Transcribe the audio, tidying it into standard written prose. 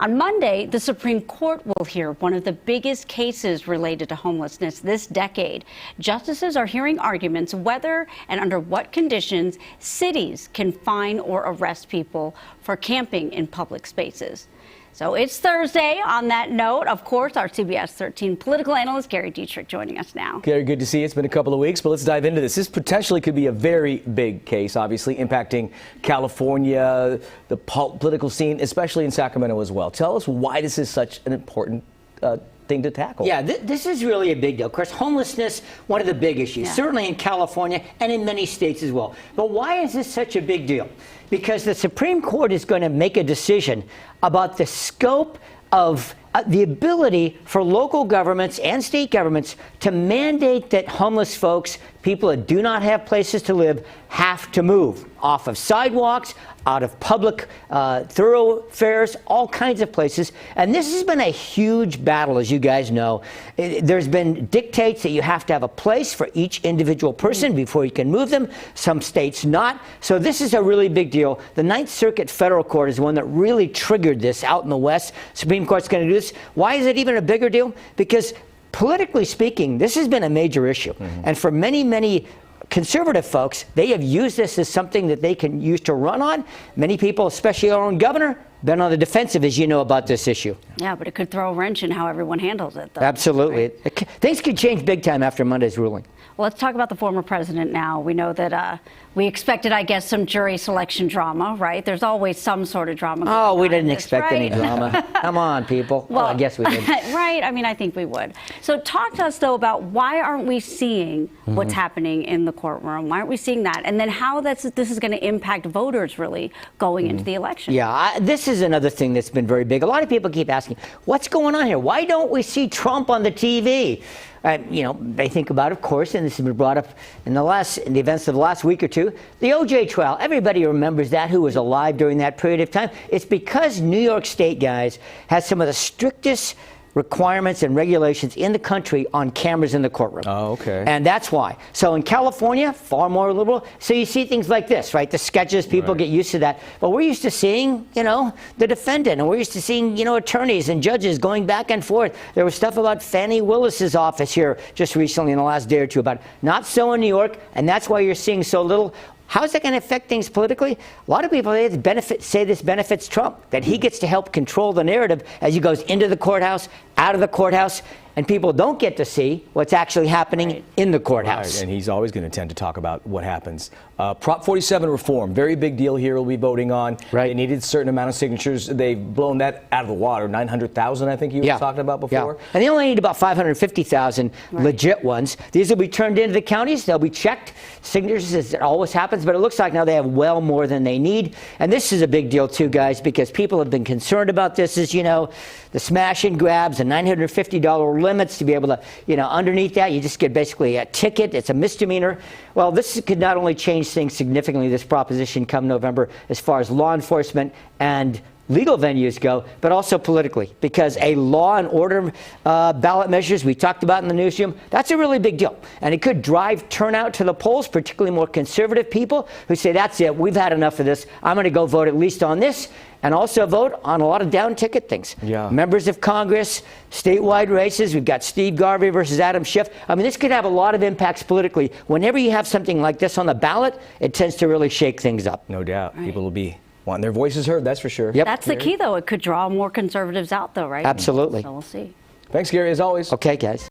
On Monday, the Supreme Court will hear one of the biggest cases related to homelessness this decade. Justices are hearing arguments whether and under what conditions cities can fine or arrest people for camping in public spaces. So it's Thursday. On that note, of course, our CBS 13 political analyst, Gary Dietrich, joining us now. Gary, good to see you. It's been a couple of weeks, but let's dive into this. This potentially could be a very big case, obviously impacting California, the political scene, especially in Sacramento as well. Tell us why this is such an important thing to tackle. Yeah, this is really a big deal. Of course, homelessness, one of the big issues, certainly in California and in many states as well. But why is this such a big deal? Because the Supreme Court is going to make a decision about the scope of the ability for local governments and state governments to mandate that homeless folks, people that do not have places to live, have to move off of sidewalks, out of public thoroughfares, all kinds of places. And this has been a huge battle, as you guys know. There's been dictates that you have to have a place for each individual person before you can move them. Some states not. So this is a really big deal. The Ninth Circuit Federal Court is one that really triggered this out in the West. Supreme Court's going to do this. Why is it even a bigger deal? Because politically speaking, this has been a major issue. And for many, many conservative folks, they have used this as something that they can use to run on. Many people, especially our own governor, been on the defensive, as you know, about this issue. Yeah, but it could throw a wrench in how everyone handles it, though. Absolutely. Right? Things could change big time after Monday's ruling. Well, let's talk about the former president now. We know that we expected, I guess, some jury selection drama, right? There's always some sort of drama. Oh, we didn't expect any drama. Come on, people. Well, I guess we did. Right. I mean, I think we would. So talk to us, though, about why aren't we seeing what's happening in the courtroom? Why aren't we seeing that? And then how this is going to impact voters, really, going into the election. Yeah, this is another thing that's been very big. A lot of people keep asking, what's going on here? Why don't we see Trump on the TV? You know, they think about, of course, and this has been brought up in the events of the last week or two, the O.J. trial. Everybody remembers that, who was alive during that period of time. It's because New York State, guys, has some of the strictest requirements and regulations in the country on cameras in the courtroom. Oh, okay. And that's why. So in California, far more liberal. So you see things like this, right? The sketches, people get used to that. But we're used to seeing, you know, the defendant, and we're used to seeing, you know, attorneys and judges going back and forth. There was stuff about Fannie Willis's office here just recently in the last day or two about it. Not so in New York, and that's why you're seeing so little. How is that going to affect things politically? A lot of people say this benefits Trump, that he gets to help control the narrative as he goes into the courthouse, out of the courthouse, and people don't get to see what's actually happening in the courthouse. Right. And he's always going to tend to talk about what happens. Prop 47 reform, very big deal here we'll be voting on. Right. They needed a certain amount of signatures. They've blown that out of the water, 900,000, I think you were talking about before. Yeah. And they only need about 550,000 legit ones. These will be turned into the counties. They'll be checked. Signatures, as it always happens, but it looks like now they have well more than they need. And this is a big deal, too, guys, because people have been concerned about this, as you know, the smash and grabs, the $950 limits to be able to, you know, underneath that, you just get basically a ticket. It's a misdemeanor. Well, this could not only change things significantly, this proposition come November, as far as law enforcement and legal venues go, but also politically, because a law and order ballot measures we talked about in the newsroom, that's a really big deal. And it could drive turnout to the polls, particularly more conservative people who say, that's it, we've had enough of this. I'm going to go vote at least on this, and also vote on a lot of down ticket things. Members of Congress, statewide races. We've got Steve Garvey versus Adam Schiff. I mean, this could have a lot of impacts politically. Whenever you have something like this on the ballot, it tends to really shake things up. No doubt. People will be wanting their voices heard, that's for sure. That's the key, though. It could draw more conservatives out, though, right? Absolutely. So we'll see. Thanks, Gary, as always. Okay, guys.